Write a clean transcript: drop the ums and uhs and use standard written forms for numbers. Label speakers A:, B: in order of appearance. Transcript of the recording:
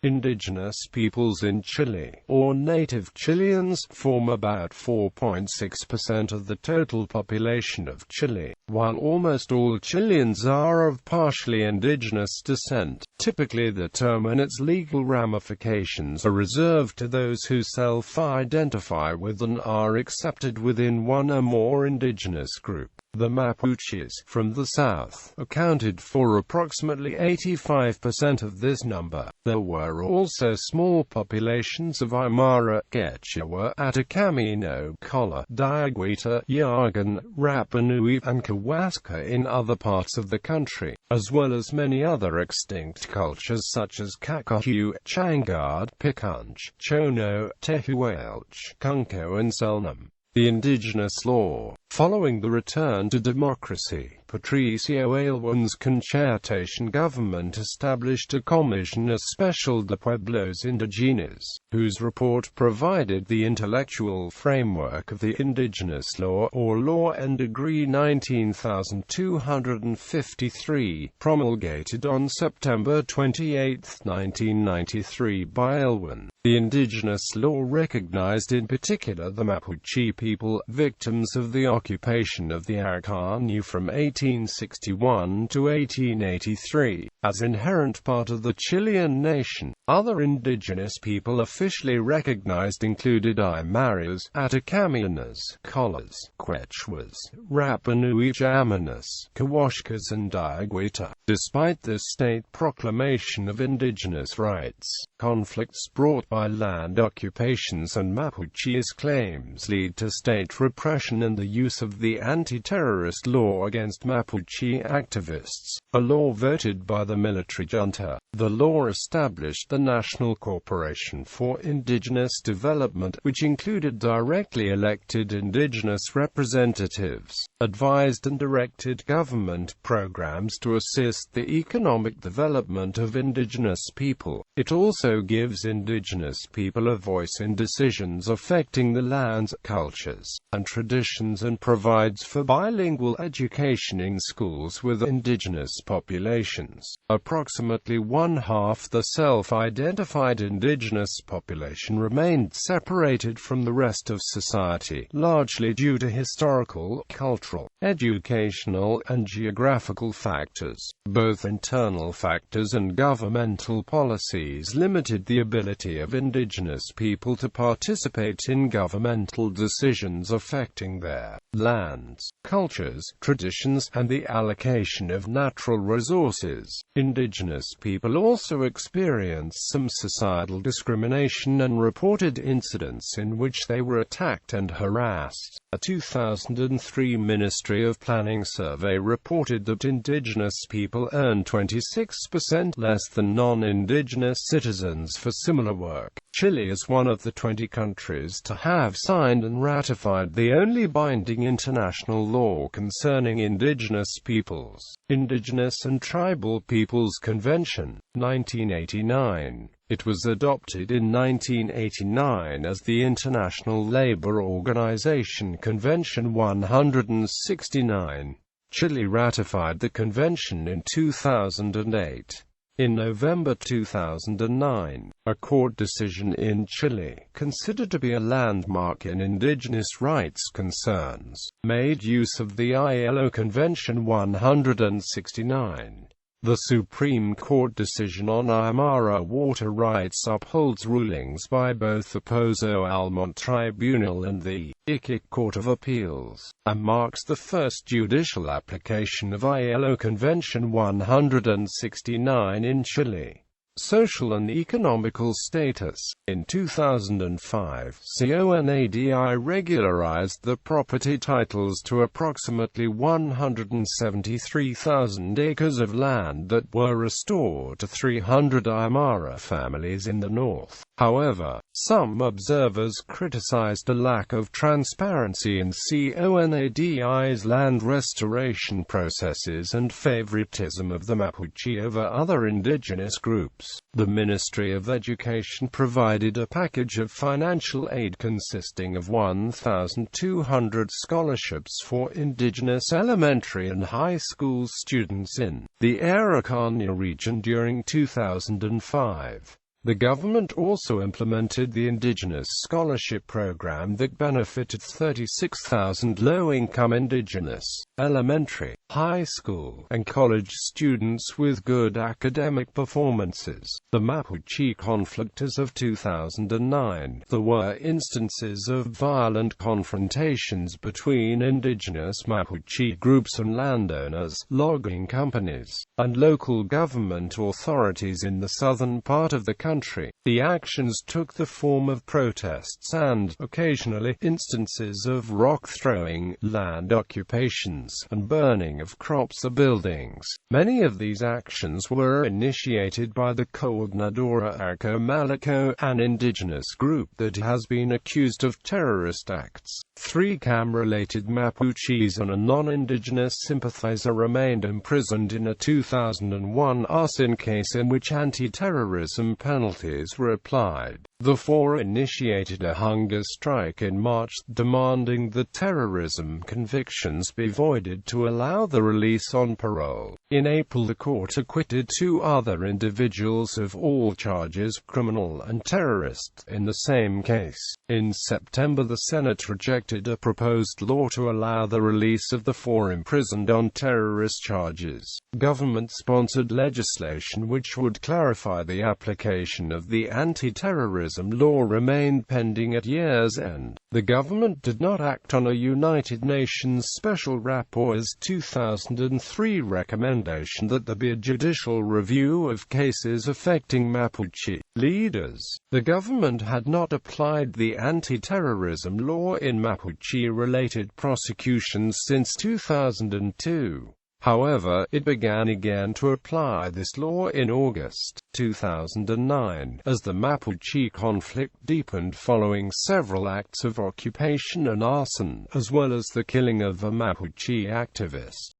A: Indigenous peoples in Chile, or native Chileans, form about 4.6% of the total population of Chile. While almost all Chileans are of partially indigenous descent, typically the term and its legal ramifications are reserved to those who self-identify with and are accepted within one or more indigenous group. The Mapuches, from the south, accounted for approximately 85% of this number. There were also small populations of Aymara, Quechua, Atacameño, Kolla, Diaguita, Yaghan, Rapa Nui, and Kawaskhar in other parts of the country, as well as many other extinct cultures such as Cacahue, Chango, Picunche, Chono, Tehuelche, Cunco and Selknam. The indigenous law. Following the return to democracy, Patricio Aylwin's concertation government established a Commission Especial de Pueblos Indígenas, whose report provided the intellectual framework of the indigenous law, or Law and Decree 19253, promulgated on September 28, 1993 by Aylwin. The indigenous law recognized in particular the Mapuche people, victims of the occupation of the Atacameño from 1861 to 1883, as inherent part of the Chilean nation. Other indigenous people officially recognized included Aymaras, Atacameños, Kollas, Quechuas, Rapa Nui, Yaghanas, Kawaskhars and Diaguita. Despite this state proclamation of indigenous rights, conflicts brought by land occupations and Mapuches claims lead to state repression and the use of the anti-terrorist law against Mapuche activists, a law voted by the military junta. The law established the National Corporation for Indigenous Development, which included directly elected indigenous representatives, advised and directed government programs to assist the economic development of indigenous people. It also gives indigenous people a voice in decisions affecting the lands, cultures, and traditions and provides for bilingual education in schools with indigenous populations. Approximately one-half the self-identified indigenous population remained separated from the rest of society, largely due to historical, cultural, educational, and geographical factors. Both internal factors and governmental policies limited the ability of indigenous people to participate in governmental decisions affecting their lands, cultures, traditions, and the allocation of natural resources. Indigenous people also experienced some societal discrimination and reported incidents in which they were attacked and harassed. A 2003 Ministry of Planning survey reported that indigenous people earn 26% less than non-indigenous citizens for similar work. Chile is one of the 20 countries to have signed and ratified the only binding international law concerning indigenous peoples, Indigenous and Tribal Peoples Convention, 1989. It was adopted in 1989 as the International Labour Organization Convention 169. Chile ratified the convention in 2008. In November 2009, a court decision in Chile, considered to be a landmark in indigenous rights concerns, made use of the ILO Convention 169. The Supreme Court decision on Aymara water rights upholds rulings by both the Pozo Almonte Tribunal and the Iquique Court of Appeals, and marks the first judicial application of ILO Convention 169 in Chile. Social and economical status. In 2005, CONADI regularized the property titles to approximately 173,000 acres of land that were restored to 300 Aymara families in the north. However, some observers criticized a lack of transparency in CONADI's land restoration processes and favoritism of the Mapuche over other indigenous groups. The Ministry of Education provided a package of financial aid consisting of 1,200 scholarships for indigenous elementary and high school students in the Atacameño region during 2005. The government also implemented the Indigenous Scholarship Program that benefited 36,000 low-income Indigenous, elementary, high school, and college students with good academic performances. The Mapuche conflict. As of 2009, there were instances of violent confrontations between indigenous Mapuche groups and landowners, logging companies, and local government authorities in the southern part of the country. The actions took the form of protests and, occasionally, instances of rock-throwing, land occupations, and burning of crops or buildings. Many of these actions were initiated by the Coordinadora Arco-Malaco, an indigenous group that has been accused of terrorist acts. 3 Cam-related Mapuches and a non-indigenous sympathizer remained imprisoned in a 2001 arson case in which anti-terrorism penalties were applied. The 4 initiated a hunger strike in March, demanding that terrorism convictions be voided to allow the release on parole. In April, the court acquitted 2 other individuals of all charges, criminal and terrorist, in the same case. In September, the Senate rejected a proposed law to allow the release of the 4 imprisoned on terrorist charges. Government-sponsored legislation which would clarify the application of the anti-terrorism law remained pending at year's end. The government did not act on a United Nations Special Rapporteur's 2003 recommendation that there be a judicial review of cases affecting Mapuche leaders. The government had not applied the anti-terrorism law in Mapuche-related prosecutions since 2002. However, it began again to apply this law in August 2009, as the Mapuche conflict deepened following several acts of occupation and arson, as well as the killing of a Mapuche activist.